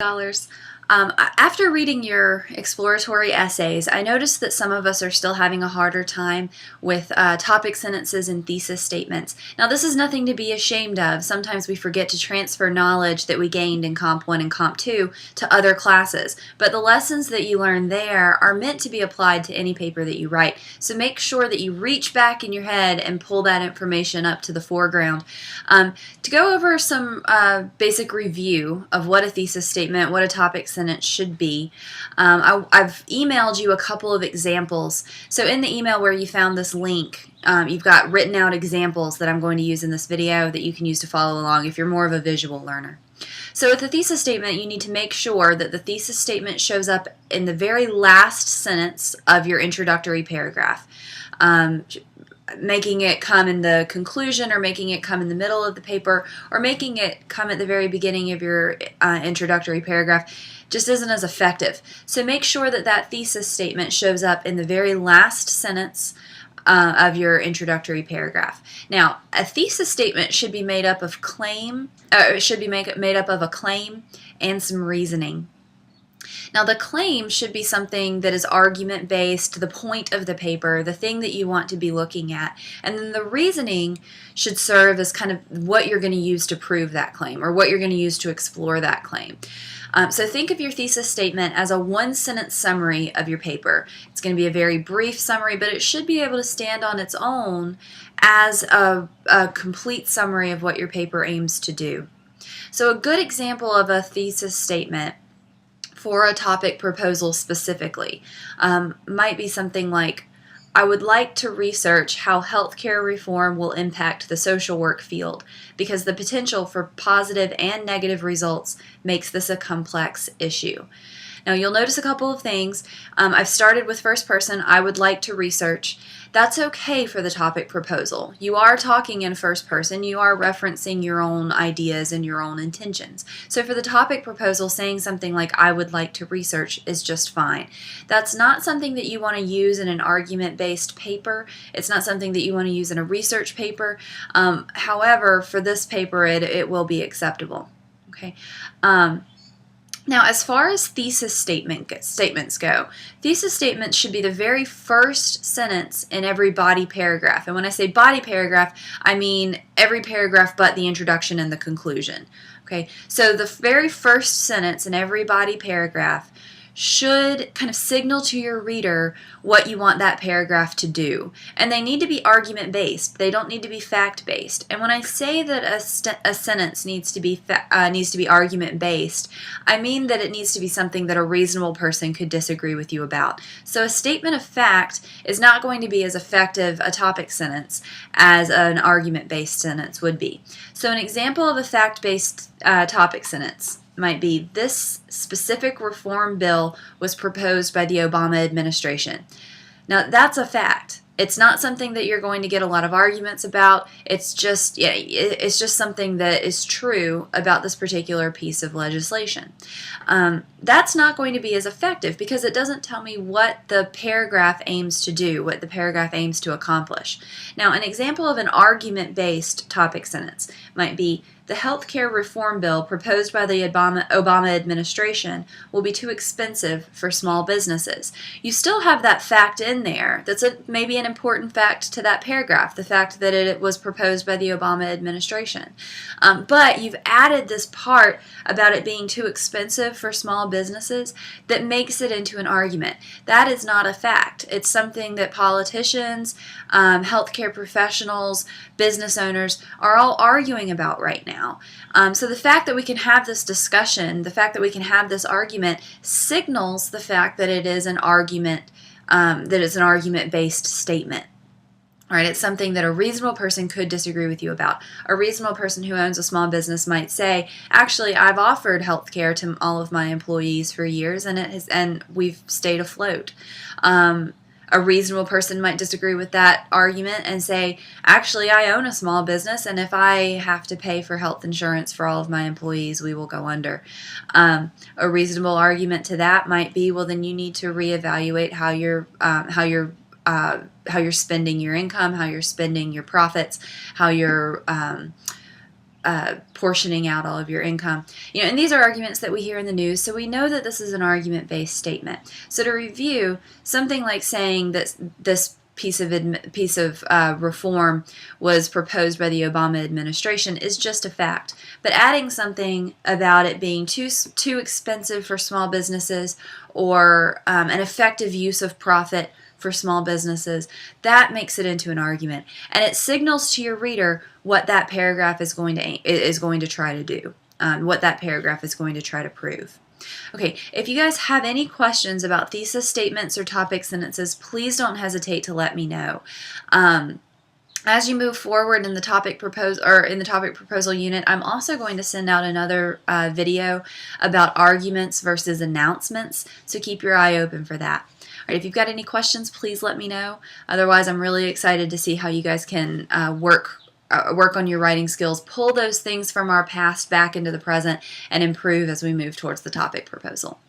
Scholars. After reading your exploratory essays, I noticed that some of us are still having a harder time with topic sentences and thesis statements. Now, this is nothing to be ashamed of. Sometimes we forget to transfer knowledge that we gained in Comp 1 and Comp 2 to other classes, but the lessons that you learn there are meant to be applied to any paper that you write. So make sure that you reach back in your head and pull that information up to the foreground. To go over some basic review of what a thesis statement, what a topic sentence should be, I've emailed you a couple of examples. So in the email where you found this link, you've got written out examples that I'm going to use in this video that you can use to follow along if you're more of a visual learner. So with the thesis statement, you need to make sure that the thesis statement shows up in the very last sentence of your introductory paragraph. Making it come in the conclusion, or making it come in the middle of the paper, or making it come at the very beginning of your introductory paragraph just isn't as effective. So make sure that that thesis statement shows up in the very last sentence of your introductory paragraph. Now, a thesis statement should be made up of made up of a claim and some reasoning. Now, the claim should be something that is argument-based, the point of the paper, the thing that you want to be looking at. And then the reasoning should serve as kind of what you're going to use to prove that claim, or what you're going to use to explore that claim. So think of your thesis statement as a one-sentence summary of your paper. It's going to be a very brief summary, but it should be able to stand on its own as a complete summary of what your paper aims to do. So a good example of a thesis statement for a topic proposal specifically might be something like, I would like to research how healthcare reform will impact the social work field because the potential for positive and negative results makes this a complex issue. Now, you'll notice a couple of things. I've started with first person, I would like to research. That's okay for the topic proposal. You are talking in first person. You are referencing your own ideas and your own intentions. So for the topic proposal, saying something like, I would like to research is just fine. That's not something that you want to use in an argument-based paper. It's not something that you want to use in a research paper. However, for this paper, it will be acceptable. Okay. Now, as far as thesis statements go, thesis statements should be the very first sentence in every body paragraph. And when I say body paragraph, I mean every paragraph but the introduction and the conclusion. Okay, so the very first sentence in every body paragraph should kind of signal to your reader what you want that paragraph to do. And they need to be argument-based. They don't need to be fact-based. And when I say that a sentence needs to be argument-based, I mean that it needs to be something that a reasonable person could disagree with you about. So a statement of fact is not going to be as effective a topic sentence as an argument-based sentence would be. So an example of a fact-based topic sentence might be, this specific reform bill was proposed by the Obama administration. Now, that's a fact. It's not something that you're going to get a lot of arguments about. It's just something that is true about this particular piece of legislation. That's not going to be as effective because it doesn't tell me what the paragraph aims to do, what the paragraph aims to accomplish. Now, an example of an argument-based topic sentence might be, the healthcare reform bill proposed by the Obama administration will be too expensive for small businesses. You still have that fact in there. That's maybe an important fact to that paragraph, the fact that it was proposed by the Obama administration. But you've added this part about it being too expensive for small businesses that makes it into an argument. That is not a fact. It's something that politicians, healthcare professionals, business owners are all arguing about right now. So the fact that we can have this discussion, the fact that we can have this argument, signals the fact that it is an argument, argument-based statement. All right, it's something that a reasonable person could disagree with you about. A reasonable person who owns a small business might say, actually, I've offered health care to all of my employees for years, and we've stayed afloat. A reasonable person might disagree with that argument and say, actually, I own a small business, and if I have to pay for health insurance for all of my employees, we will go under. A reasonable argument to that might be, well, then you need to reevaluate how you're spending your income, how you're spending your profits, how you're portioning out all of your income. And these are arguments that we hear in the news, so we know that this is an argument-based statement. So to review, something like saying that this piece of reform was proposed by the Obama administration is just a fact. But adding something about it being too expensive for small businesses, or an effective use of profit for small businesses, that makes it into an argument, and it signals to your reader what that paragraph is going to try to do, what that paragraph is going to try to prove. Okay, if you guys have any questions about thesis statements or topic sentences, please don't hesitate to let me know. As you move forward in the topic proposal unit, I'm also going to send out another video about arguments versus announcements, so keep your eye open for that. All right, if you've got any questions, please let me know. Otherwise, I'm really excited to see how you guys can work on your writing skills, pull those things from our past back into the present, and improve as we move towards the topic proposal.